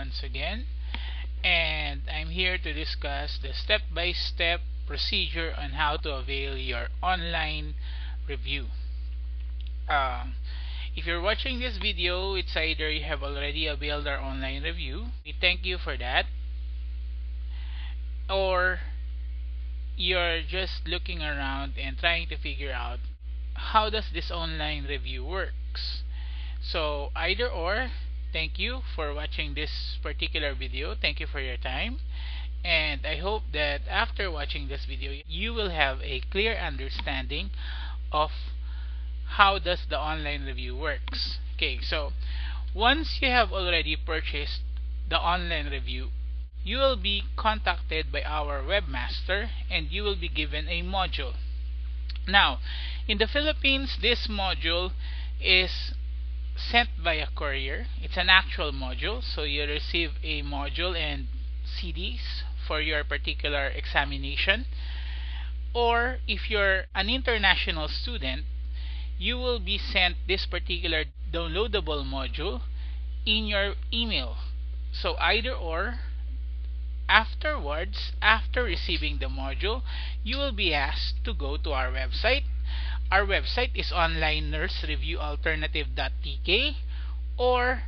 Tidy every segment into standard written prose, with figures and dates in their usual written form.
once again, and I'm here to discuss the step-by-step procedure on how to avail your online review. If you're watching this video, it's either you have already availed our online review, we thank you for that, or you're just looking around and trying to figure out how does this online review works. So either or, thank you for watching this particular video. Thank you for your time, and I hope that after watching this video you will have a clear understanding of how does the online review works. Okay, so once you have already purchased the online review, you will be contacted by our webmaster and you will be given a module. Now, in the Philippines, this module is sent by a courier. It's an actual module, so you receive a module and CDs for your particular examination. Or if you're an international student, you will be sent this particular downloadable module in your email. So either or, afterwards, after receiving the module, you will be asked to go to our website. Our website is onlineNurseReviewAlternative.tk, or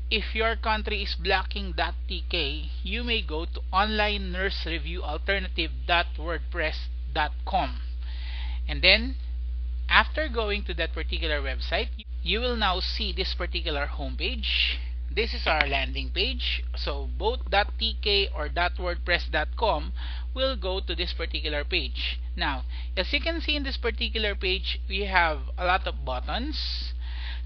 if your country is blocking .tk, you may go to onlineNurseReviewAlternative.wordpress.com. And then after going to that particular website, you will now see this particular homepage. This is our landing page. So both .tk or .wordpress.com will go to this particular page. Now, as you can see in this particular page, we have a lot of buttons.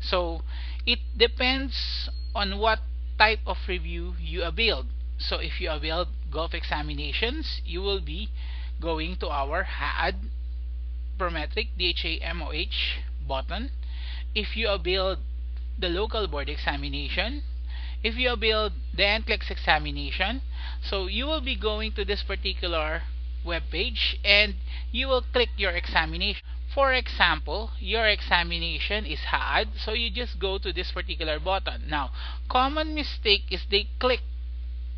So it depends on what type of review you availed. So if you availed Gulf examinations, you will be going to our HAAD Prometric DHA-MOH button. If you availed the local board examination, if you availed the NCLEX examination, so you will be going to this particular web page and you will click your examination. For example, your examination is HAAD, so you just go to this particular button. Now, common mistake is they click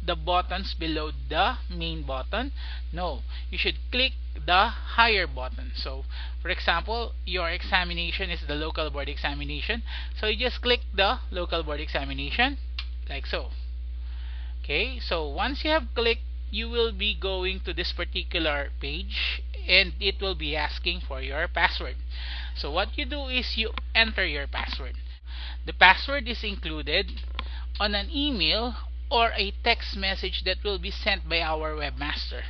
the buttons below the main button. No, you should click the higher button. So for example, your examination is the local board examination, so you just click the local board examination like so. Okay, so once you have clicked, you will be going to this particular page and it will be asking for your password. So what you do is you enter your password. The password is included on an email or a text message that will be sent by our webmaster.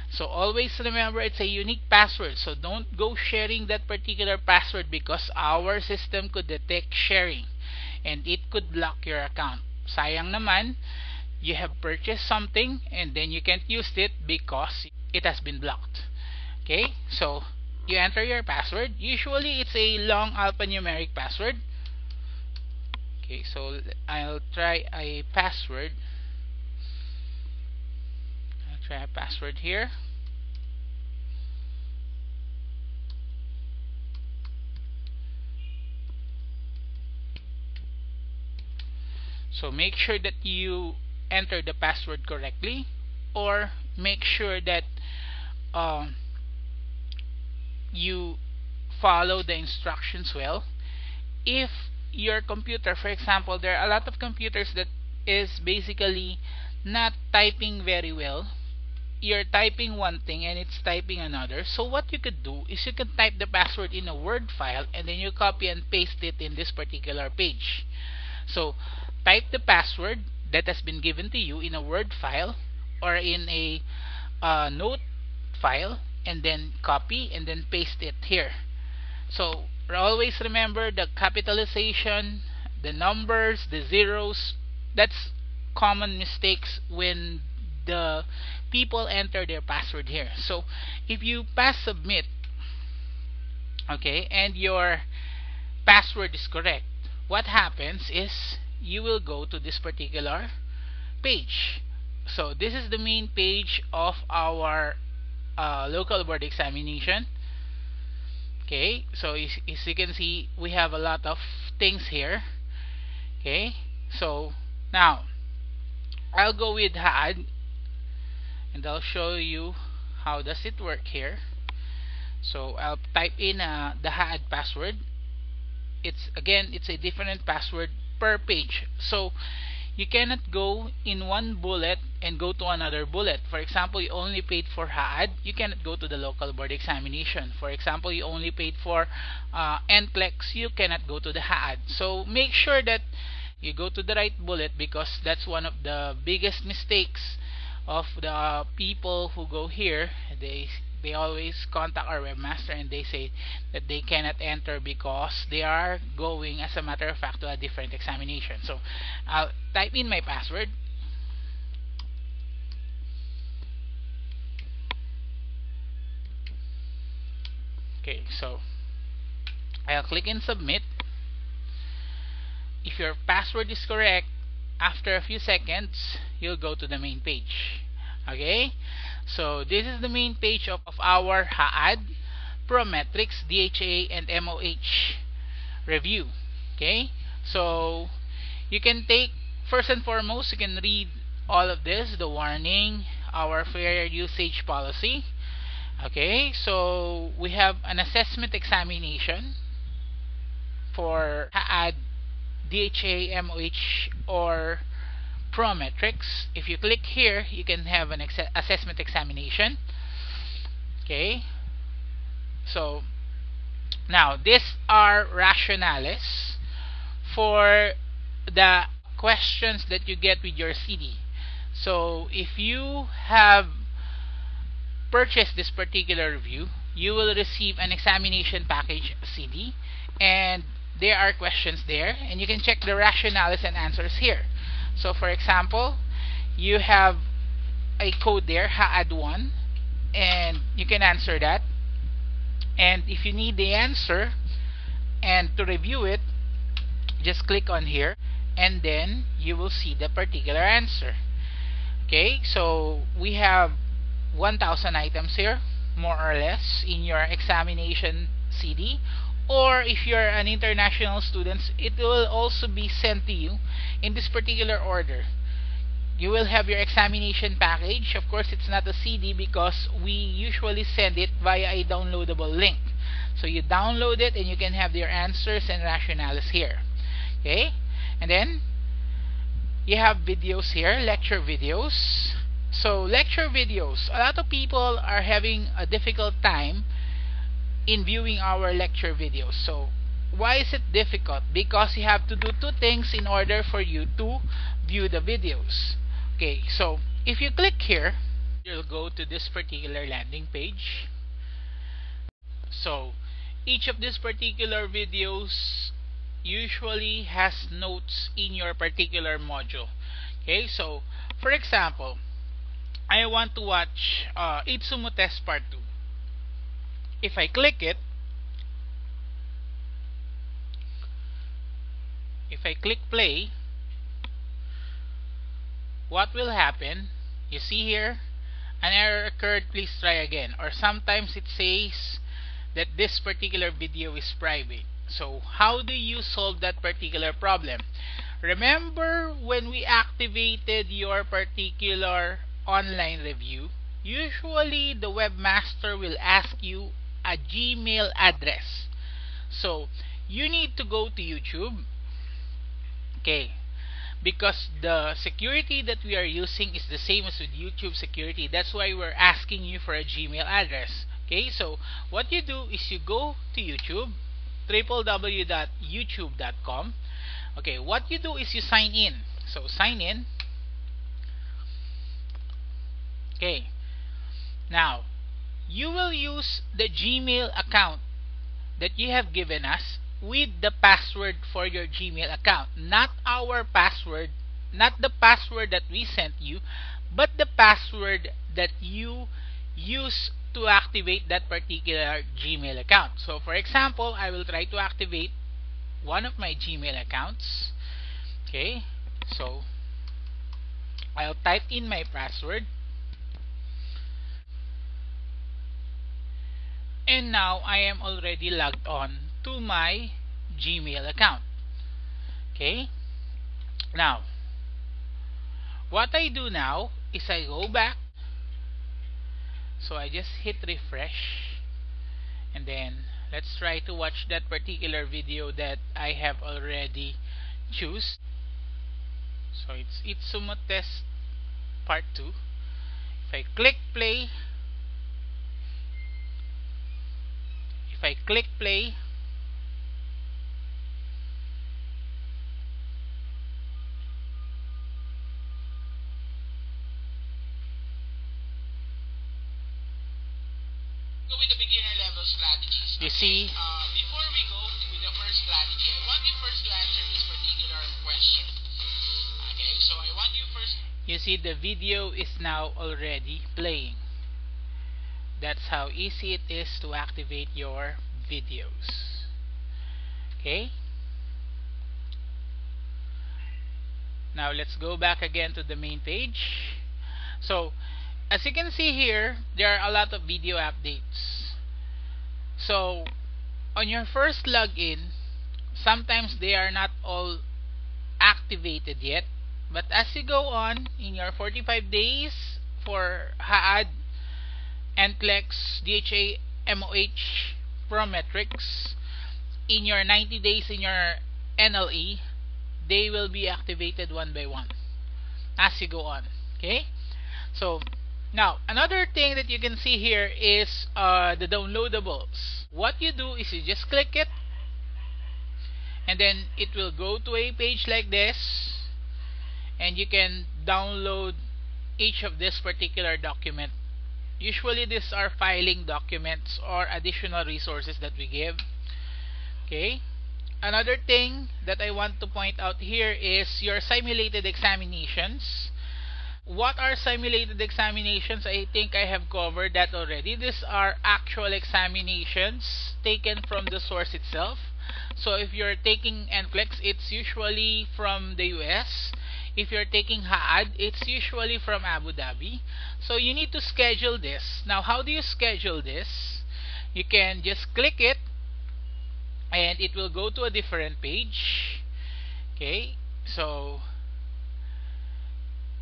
So always remember, it's a unique password, so don't go sharing that particular password because our system could detect sharing and it could block your account. Sayang naman, you have purchased something and then you can't use it because it has been blocked. Okay, so you enter your password. Usually it's a long alphanumeric password. Okay, so I'll try a password. I'll try a password here. So make sure that you enter the password correctly, or make sure that you follow the instructions well. If your computer, for example, there are a lot of computers that is basically not typing very well. You're typing one thing and it's typing another. So what you could do is you can type the password in a Word file and then you copy and paste it in this particular page. So type the password that has been given to you in a Word file or in a note file and then copy and then paste it here. So always remember the capitalization, the numbers, the zeros. That's common mistakes when the people enter their password here. So if you pass submit, okay, and your password is correct, what happens is you will go to this particular page. So this is the main page of our local board examination. Okay, so as you can see, we have a lot of things here. Okay, so now I'll go with HAAD, and I'll show you how does it work here. So I'll type in the HAAD password. It's a different password per page, so you cannot go in one bullet and go to another bullet. For example, you only paid for HAAD, you cannot go to the local board examination. For example, you only paid for NCLEX, you cannot go to the HAAD. So make sure that you go to the right bullet, because that's one of the biggest mistakes of the people who go here. They always contact our webmaster and they say that they cannot enter because they are going, as a matter of fact, to a different examination. So I'll type in my password. Okay, so I'll click in submit. If your password is correct, after a few seconds you'll go to the main page. Okay, so this is the main page of our HAAD, Prometrics, DHA, and MOH review. Okay, so you can take, first and foremost, you can read all of this, the warning, our fair usage policy. Okay, so we have an assessment examination for HAAD, DHA, MOH, or Prometrics. If you click here, you can have an assessment examination. Okay, so now these are rationales for the questions that you get with your CD. So if you have purchased this particular review, you will receive an examination package CD, and there are questions there, and you can check the rationales and answers here. So for example, you have a code there, HAAD1, and you can answer that. And if you need the answer and to review it, just click on here and then you will see the particular answer. Okay, so we have 1,000 items here, more or less, in your examination CD. Or if you're an international student, it will also be sent to you in this particular order. You will have your examination package. Of course, it's not a CD because we usually send it via a downloadable link. So you download it and you can have your answers and rationales here. Okay, and then you have videos here, lecture videos. So lecture videos, a lot of people are having a difficult time in viewing our lecture videos. So why is it difficult? Because you have to do two things in order for you to view the videos. Okay, so if you click here, you'll go to this particular landing page. So each of these particular videos usually has notes in your particular module. Okay, so for example, I want to watch Ipsumo Test Part 2. If I click it, if I click play, what will happen? You see here, an error occurred, please try again. Or sometimes it says that this particular video is private. So how do you solve that particular problem? Remember when we activated your particular online review, usually the webmaster will ask you a Gmail address. So you need to go to YouTube. Okay, because the security that we are using is the same as with YouTube security. That's why we're asking you for a Gmail address. Okay, so what you do is you go to YouTube, www.youtube.com. Okay, what you do is you sign in. So sign in. Okay, now you will use the Gmail account that you have given us with the password for your Gmail account, not our password, not the password that we sent you, but the password that you use to activate that particular Gmail account. So for example, I will try to activate one of my Gmail accounts. Okay, so I'll type in my password. And now I am already logged on to my Gmail account. Okay, now What I do now is I go back. So I just hit refresh, and then let's try to watch that particular video that I have already choose. So it's Itsumo test part 2. If I click play, go with the beginner level strategies. you see, Before we go with the first strategy, I want you first to answer this particular question. Okay, so I want you first. you see the video is now already playing. That's how easy it is to activate your videos. Okay, now let's go back again to the main page. So as you can see here, there are a lot of video updates. So on your first login, sometimes they are not all activated yet, but as you go on in your 45 days for HAAD, NCLEX, DHA, MOH, Prometrics, in your 90 days in your NLE, they will be activated one by one as you go on. Okay, so now another thing that you can see here is the downloadables. What you do is you just click it, and then it will go to a page like this, and you can download each of this particular document. Usually these are filing documents or additional resources that we give. Okay, another thing that I want to point out here is your simulated examinations. What are simulated examinations? I think I have covered that already. These are actual examinations taken from the source itself. So if you're taking NCLEX, it's usually from the US. If you're taking HAAD, it's usually from Abu Dhabi. So you need to schedule this. Now, how do you schedule this? You can just click it, and it will go to a different page. Okay, so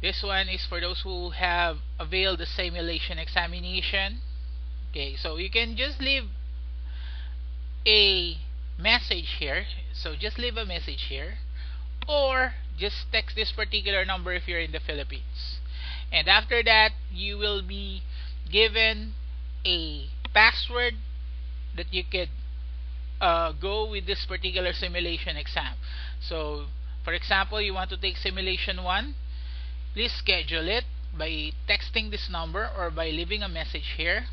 this one is for those who have availed the simulation examination. Okay, so you can just leave a message here. So just leave a message here, or just text this particular number if you're in the Philippines. And after that, you will be given a password that you could go with this particular simulation exam. So for example, you want to take simulation 1, please schedule it by texting this number or by leaving a message here,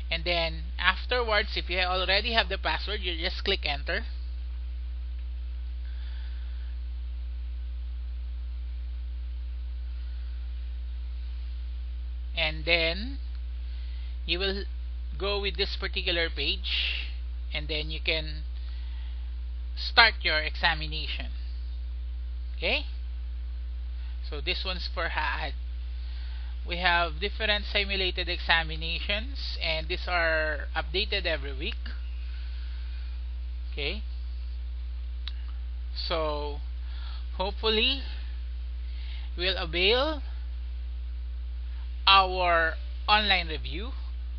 and then afterwards, if you already have the password, you just click enter. And then you will go with this particular page, and then you can start your examination. Okay, so this one's for HAAD. We have different simulated examinations, and these are updated every week. Okay, so hopefully we'll avail our online review,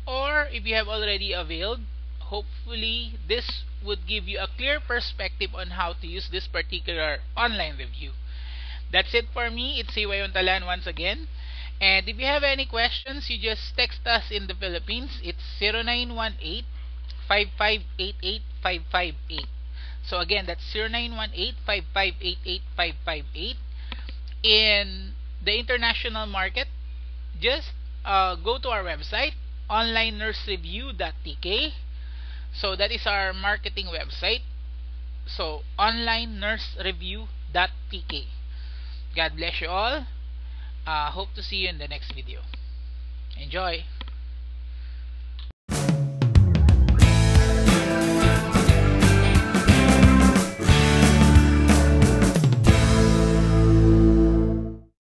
or if you have already availed, hopefully this would give you a clear perspective on how to use this particular online review. That's it for me. It's CY Untalan once again, and if you have any questions, you just text us in the Philippines. It's 0918-5588-558. So again, that's 0918-5588-558. In the international market, just go to our website, onlinenursreview.tk. So that is our marketing website. So onlinenursreview.tk. God bless you all. Hope to see you in the next video. Enjoy.